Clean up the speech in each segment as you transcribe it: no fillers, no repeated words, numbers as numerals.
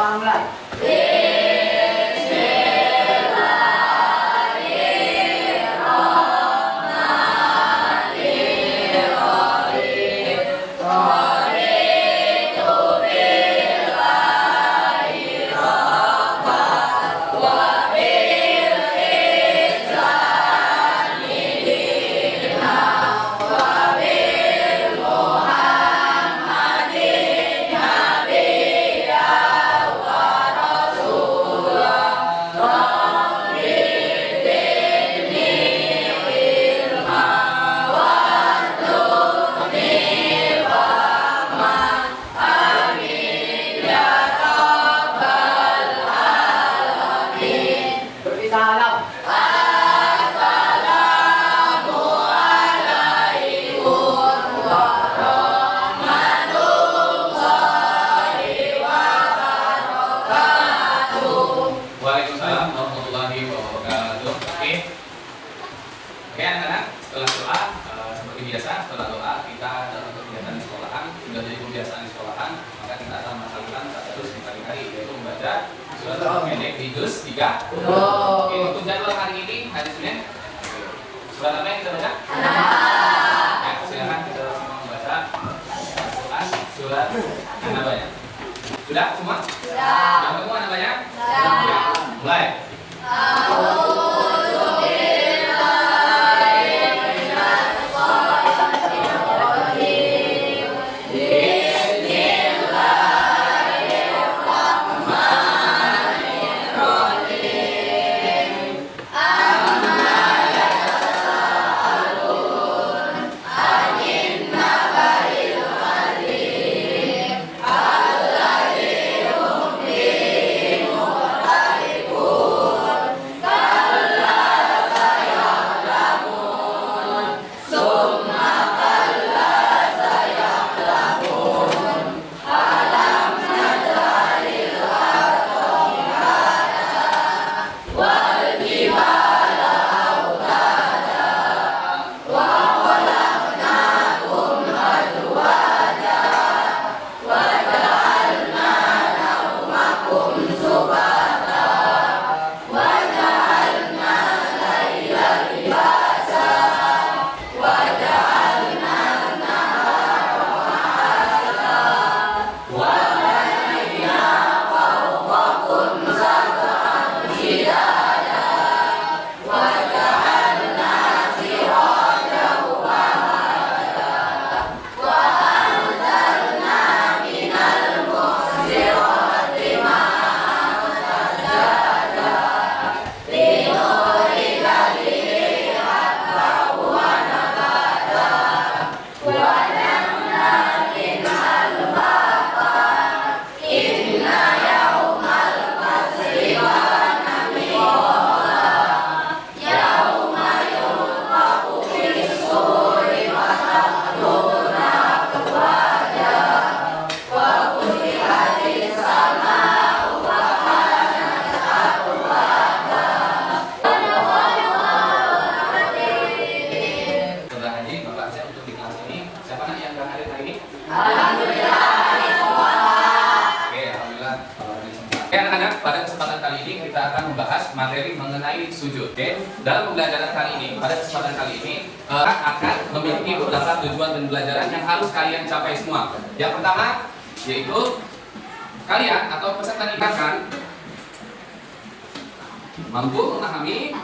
mulai. Salam. Waalaikumsalam warahmatullahi wabarakatuh. Oke, anak-anak, setelah doa seperti biasa, setelah doa kita dalam kegiatan di sekolahan sudah jadi kebiasaan di sekolahan, maka kita akan melakukan terus di pagi hari, yaitu membaca surat pendek di juz 3. Oke, untuk jadwal hari ini hari Senin, surat apa yang kita baca? Ya, silakan kita semua membaca Al-Quran surat An-Naba. Sudah semua? Sudah. Yang ketemu An-Nabanya? Ya, mulai. membahas materi mengenai sujud. Dalam pembelajaran kali ini, pada kesempatan kali ini akan memiliki beberapa tujuan pembelajaran yang harus kalian capai semua. Yang pertama yaitu kalian atau peserta ini akan mampu memahami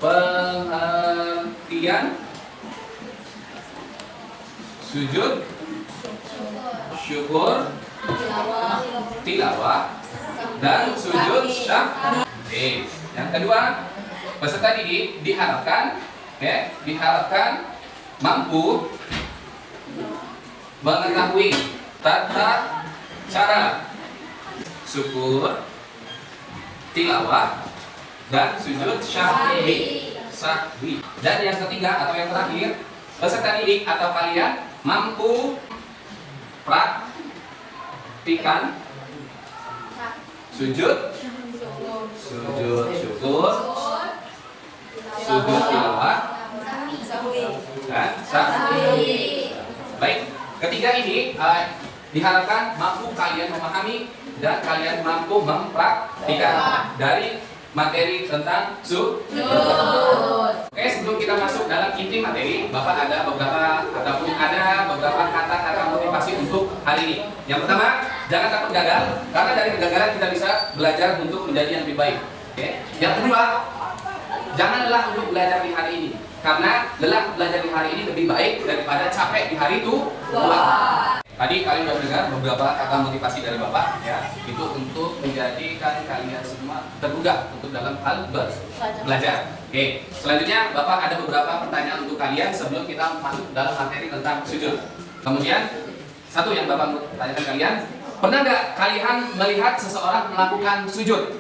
pengertian sujud, syukur, tilawah, dan sujud syahri. Yang kedua, peserta didik diharapkan mampu mengetahui tata cara syukur, tilawah, dan sujud syahri. Dan yang ketiga atau yang terakhir, peserta didik atau kalian mampu praktikan sujud syukur, sujud tilawah, dan syahri. Baik, ketiga ini diharapkan mampu kalian memahami dan kalian mampu mempraktikkan dari materi tentang sujud. Oke, sebelum kita masuk dalam inti materi, Bapak ada beberapa kata-kata motivasi untuk hari ini. Yang pertama, jangan takut gagal, karena dari kegagalan kita bisa belajar untuk menjadi yang lebih baik. Oke. Yang kedua, jangan lelah untuk belajar di hari ini, karena lelah belajar di hari ini lebih baik daripada capek di hari itu. Tadi kalian sudah dengar beberapa kata motivasi dari Bapak, ya, itu untuk menjadikan kalian semua tergugah untuk dalam hal belajar. Oke, selanjutnya Bapak ada beberapa pertanyaan untuk kalian sebelum kita masuk dalam materi tentang sujud. Kemudian satu yang Bapak mau tanyakan kalian, pernah nggak kalian melihat seseorang melakukan sujud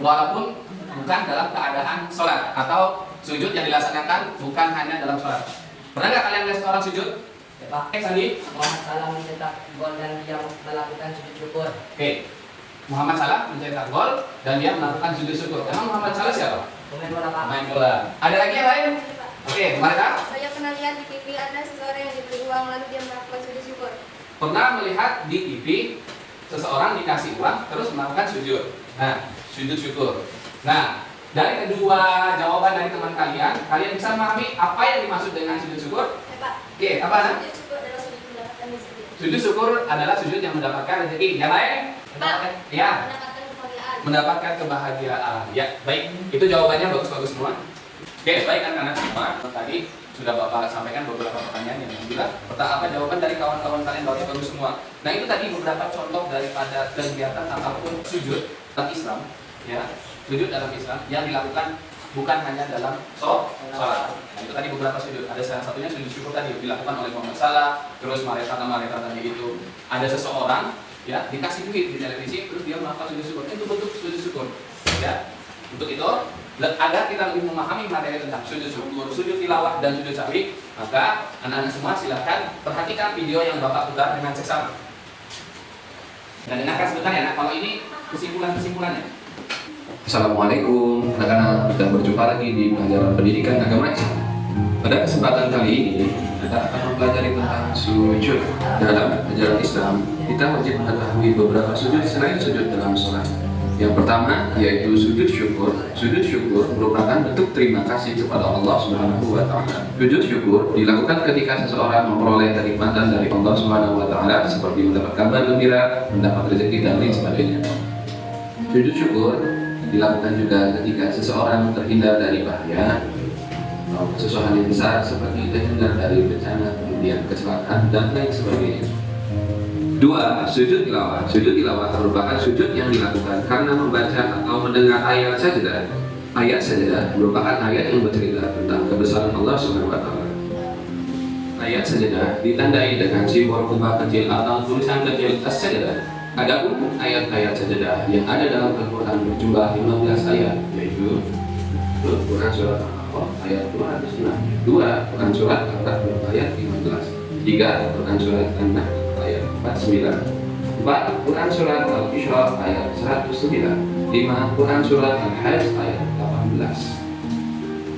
walaupun bukan dalam keadaan sholat, atau sujud yang dilaksanakan bukan hanya dalam sholat? Pernah nggak kalian melihat seorang sujud? Pak Sandi? Muhammad Salah mencetak gol dan dia melakukan sujud syukur. Oke, Muhammad Salah mencetak gol dan dia melakukan sujud syukur. Emang Muhammad Salah siapa? Pemain bola Pak. Pemain bola. Ada lagi yang lain? Oke, mereka? Saya pernah lihat di TV ada seseorang yang diberi uang lalu dia melakukan sujud syukur. Pernah melihat di TV seseorang dikasih uang terus melakukan sujud. Nah, sujud syukur. Nah, dari kedua jawaban dari teman kalian, kalian bisa memahami apa yang dimaksud dengan sujud syukur? Pak. Oke, apa? Sujud syukur adalah sujud mendapatkan rezeki. Sujud syukur adalah sujud yang mendapatkan rezeki. Yang lain? Pak. Ya, Mendapatkan kebahagiaan. mendapatkan kebahagiaan. Ya, baik. Itu jawabannya bagus-bagus semua. Oke, baik kan karena semua tadi sudah Bapak sampaikan beberapa pertanyaan yang alhamdulillah apa jawaban dari kawan-kawan kalian bagus-bagus semua. Nah, itu tadi beberapa contoh daripada kegiatan ataupun sujud dalam Islam, ya. Sujud dalam Islam yang dilakukan bukan hanya dalam sholat. Nah, itu tadi beberapa sujud. Ada salah satunya sujud syukur tadi dilakukan oleh Muhammad Salah. Terus mereka tadi itu ada seseorang ya dikasih duit di televisi terus dia melakukan sujud syukur. Itu bentuk sujud syukur. Ya. Untuk itu agar kita lebih memahami materi tentang sujud syukur, sujud tilawah dan sujud sahwi, maka anak-anak semua silakan perhatikan video yang Bapak putar dengan seksama. Dan dengarkan sebentar ya, nah, kalau ini kesimpulannya. Assalamualaikum, anak-anak, kita berjumpa lagi di pelajaran pendidikan agama Islam. Pada kesempatan kali ini, kita akan mempelajari tentang sujud. Dalam ajaran Islam, kita wajib mengetahui beberapa sujud selain sujud dalam sholat. Yang pertama yaitu sujud syukur. Sujud syukur merupakan bentuk terima kasih kepada Allah Subhanahu wa taala. Sujud syukur dilakukan ketika seseorang memperoleh kenikmatan dari Allah Subhanahu wa taala seperti mendapat kabar gembira, mendapat rezeki dan lain sebagainya. Sujud syukur dilakukan juga ketika seseorang terhindar dari bahaya atau kesusahan yang besar seperti terhindar dari bencana, kemudian kecelakaan dan lain sebagainya. Dua, sujud tilawah. Sujud tilawah merupakan sujud yang dilakukan karena membaca atau mendengar ayat sajadah. Ayat sajadah merupakan ayat yang bercerita tentang kebesaran Allah Subhanahu wa taala. Ayat sajadah ditandai dengan simbol kubah kecil atau tulisan kecil as-sajadah. Adapun ayat-ayat sajadah yang ada dalam Al-Quran berjumlah 15 ayat, yaitu Quran surat Al-A'raf ayat 206, 2 Quran surat Al-Kahf ayat 15, 3 Quran surat An-Nahl ayat 49, 4 Quran surat Al-Isra ayat 109, 5 Quran surat Al-Hajj ayat 18,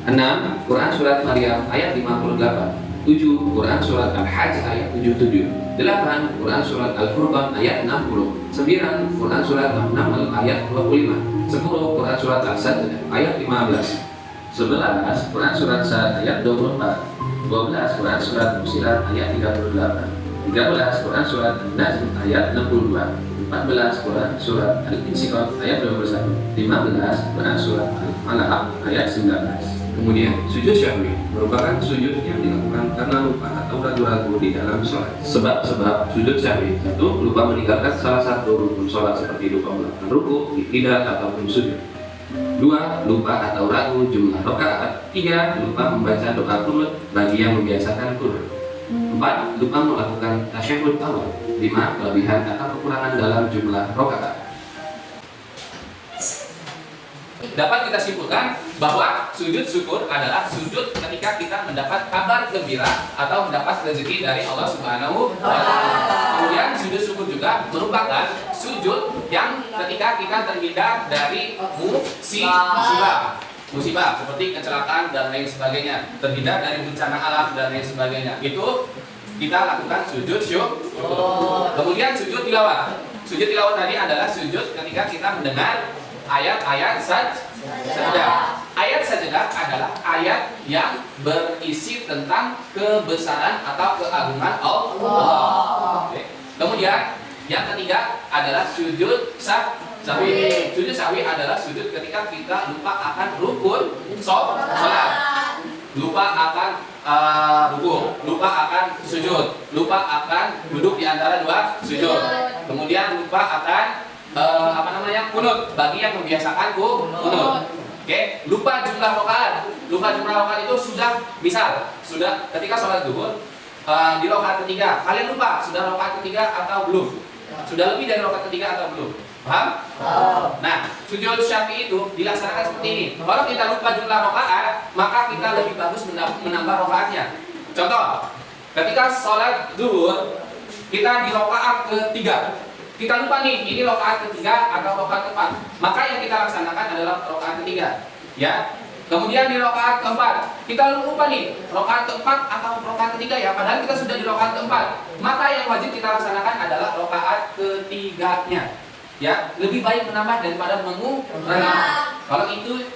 6 Quran surat Maryam ayat 58, 7 Quran surat Al-Hajj ayat 77, 8 Quran surat Al-Furqan ayat 60, 9 Quran surat An-Naml ayat 25, 10 Quran surat Al-Sajdah ayat 15, 11 Quran surat Sad ayat 24, 12 Quran surat Fussilat ayat 38, 13 Quran surat An-Najm ayat 62, 14 Quran surat Al-Insyirah ayat 21, 15 Quran surat Al-Alaq ayat 19. Kemudian sujud syahwi merupakan sujud yang dilakukan karena lupa atau ragu-ragu di dalam sholat. Sebab-sebab sujud syahwi: 1. Lupa meninggalkan salah satu rukun sholat seperti lupa melakukan ruku, iktidal ataupun sujud. 2. Lupa atau ragu jumlah rakaat. 3. Lupa membaca doa qunut bagi yang membiasakan qunut. 4. Lupa melakukan tasyahud awal. 5. Kelebihan atau kekurangan dalam jumlah rakaat. Dapat kita simpulkan bahwa sujud syukur adalah sujud ketika kita mendapat kabar gembira atau mendapat rezeki dari Allah Subhanahu wa taala. Kemudian sujud syukur juga merupakan sujud yang ketika kita terhindar dari musibah seperti kecelakaan dan lain sebagainya, terhindar dari bencana alam dan lain sebagainya. Itu kita lakukan sujud syukur. Kemudian sujud tilawah. Sujud tilawah tadi adalah sujud ketika kita mendengar ayat-ayat sajadah. Ayat sajadah adalah ayat yang berisi tentang kebesaran atau keagungan Allah. Oke. Kemudian yang ketiga adalah sujud sahwi. Sujud sahwi adalah sujud ketika kita lupa akan rukun sholat, lupa akan ruku, lupa akan sujud, lupa akan duduk di antara dua sujud, kemudian lupa akan kunut bagi yang membiasakan kunut. Oke, lupa jumlah rakaat. Lupa jumlah rakaat itu sudah ketika sholat zuhur di rakaat ketiga, kalian lupa sudah rakaat ketiga atau belum? Sudah lebih dari rakaat ketiga atau belum? Paham? Nah, sujud syafi'i itu dilaksanakan seperti ini. Kalau kita lupa jumlah rakaat, maka kita lebih bagus menambah rakaatnya. Contoh, ketika sholat zuhur kita di rakaat ketiga, kita lupa nih, ini rakaat ketiga atau rakaat keempat. Maka yang kita laksanakan adalah rakaat ketiga, ya. Kemudian di rakaat keempat, kita lupa nih, rakaat keempat atau rakaat ketiga ya. Padahal kita sudah di rakaat keempat. Maka yang wajib kita laksanakan adalah rakaat ketiganya. Ya, lebih baik menambah daripada mengurangi. Kalau itu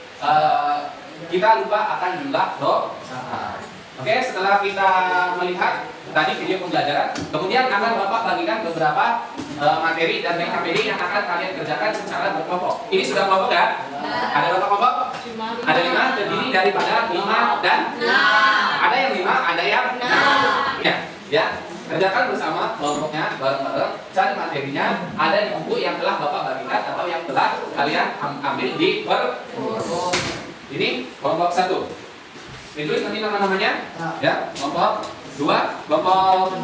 kita lupa akan jumlah rakaat. Oke, setelah kita melihat tadi video pembelajaran, kemudian akan Bapak bagikan beberapa materi dan PKPD yang akan kalian kerjakan secara berkelompok. Ini sudah kelompok ya? Ada berapa kelompok? Ada 5, terdiri daripada 5 dan 6. Ada yang 5, ada yang 6. Ya. Kerjakan bersama kelompoknya bareng-bareng, cari materinya, ada di buku yang telah Bapak bagikan atau yang telah kalian ambil di perpus. Ini kelompok 1. Ditulis nanti nama-namanya, ya. Kelompok 2, kelompok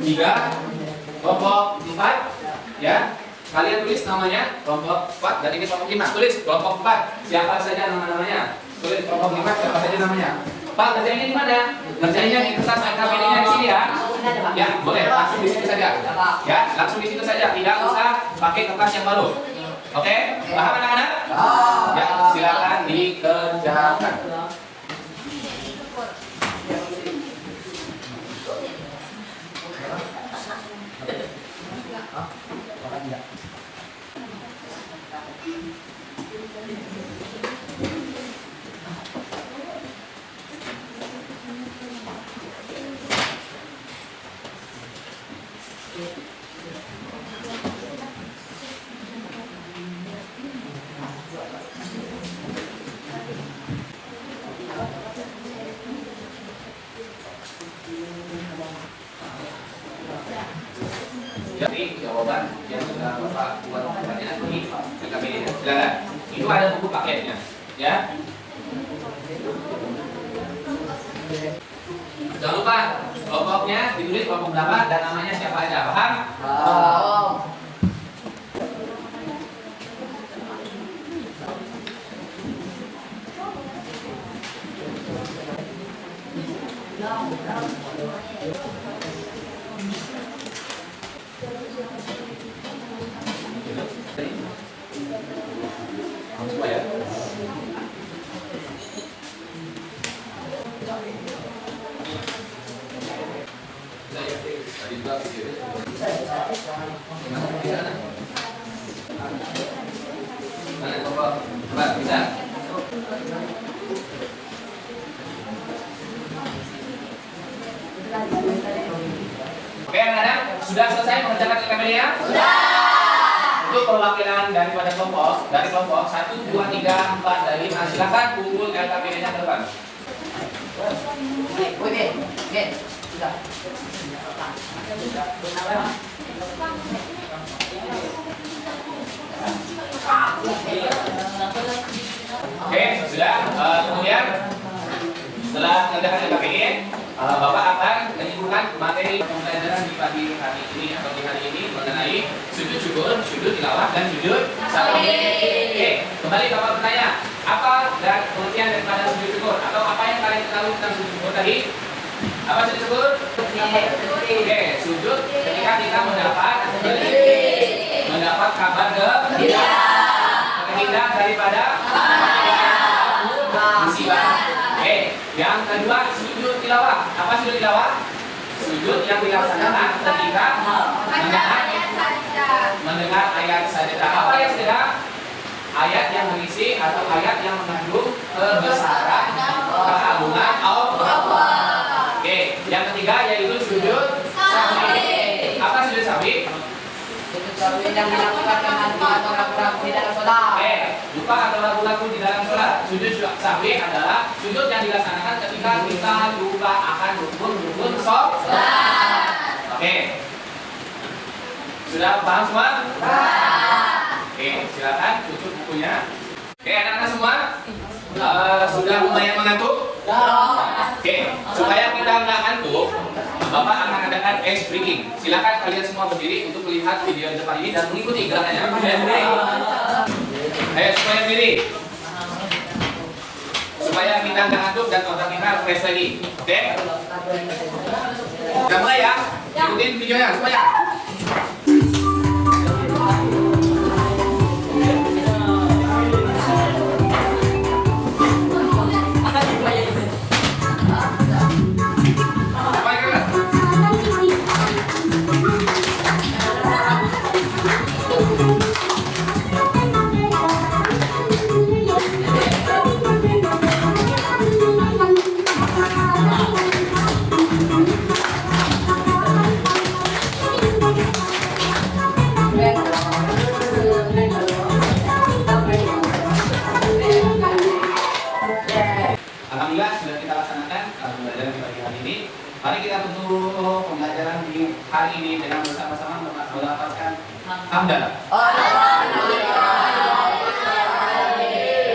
3, kelompok 4, ya. Kalian tulis namanya kelompok 4 dan ini kelompok 5. Tulis kelompok 4 siapa saja nama-namanya. Tulis kelompok 5 siapa saja namanya. Pak, kerjainnya di mana? Kerjainnya di kertas LKPD-nya di sini ya. Ya, boleh langsung di situ saja. Ya, langsung di situ saja. Tidak usah pakai kertas yang baru. Oke, paham anak-anak? Ya, silakan dikerjakan. Jadi jawaban yang sudah Bapak buat pertanyaan ini PKPD. Silakan. Itu ada buku paketnya, ya. Jangan lupa kelompoknya ditulis kelompok berapa dan namanya siapa aja. Paham? Semua ya. Tadi juga video. Mana kelompok? Coba bisa. Oke, anak-anak, sudah selesai mengerjakan LKPD-nya? Sudah. Untuk perwakilan dari kelompok 1, 2, 3, 4, dan 5, silakan kumpul LKPD-nya ke depan. Oke, sudah. Kemudian setelah mengerjakan LKPD, Bapak akan menyebutkan materi pembelajaran di pagi hari ini atau di hari ini mengenai sujud syukur, sujud tilawah, dan sujud sahwi. Oke, kembali Bapak bertanya, apa dan pengertian daripada sujud syukur atau apa yang kalian ketahui tentang sujud syukur tadi? Apa sujud syukur? Oke, sujud ketika kita mendapat kabar gembira, terhindar daripada musibah. Oke, yang kedua sujud tilawah. Apa sujud tilawah? dilaksanakan ketika mendengar ayat sajadah. Apa ayat sajadah? Ayat yang berisi atau ayat yang mengandung kebesaran, keagungan Allah. Oke, yang ketiga yaitu sujud sahwi. Apa sujud sahwi? Sujud sahwi yang dilakukan dengan lupa atau ragu-ragu di dalam sholat. Lupa atau ragu-ragu di dalam sholat. Sujud sahwi adalah sujud yang dilaksanakan ketika kita lupa akan rukun sholat. Oke, sudah paham semua? Oke, silakan tutup bukunya. Oke, anak-anak semua sudah lumayan mengantuk? Oke, supaya kita nggak ngantuk, Bapak akan adakan ice breaking. Silakan kalian semua berdiri untuk melihat video di depan ini dan mengikuti gerakannya. Ayo semuanya berdiri. Supaya kita nggak ngantuk dan otak kita fresh lagi. Oke? Udah mulai ya? Ikutin videonya semuanya. Alhamdulillah sudah kita laksanakan pembelajaran di pagi hari ini. Mari kita tutup pembelajaran di hari ini dengan bersama-sama melafazkan hamdalah.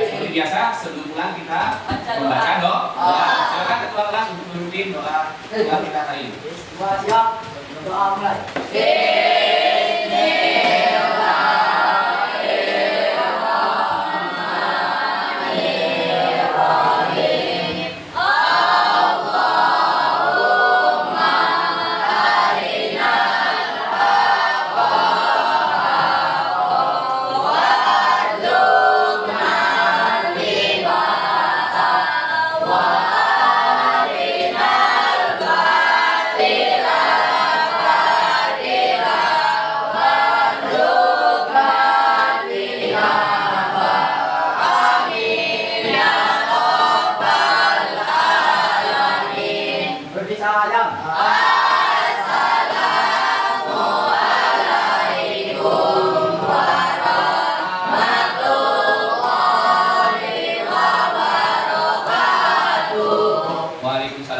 Seperti biasa sebelum pulang kita membaca doa. Silakan ketua kelas untuk memimpin doa kita hari ini. Semua siap? Doa mulai. Salam. Assalamualaikum warahmatullahi wabarakatuh. Waalaikumsalam.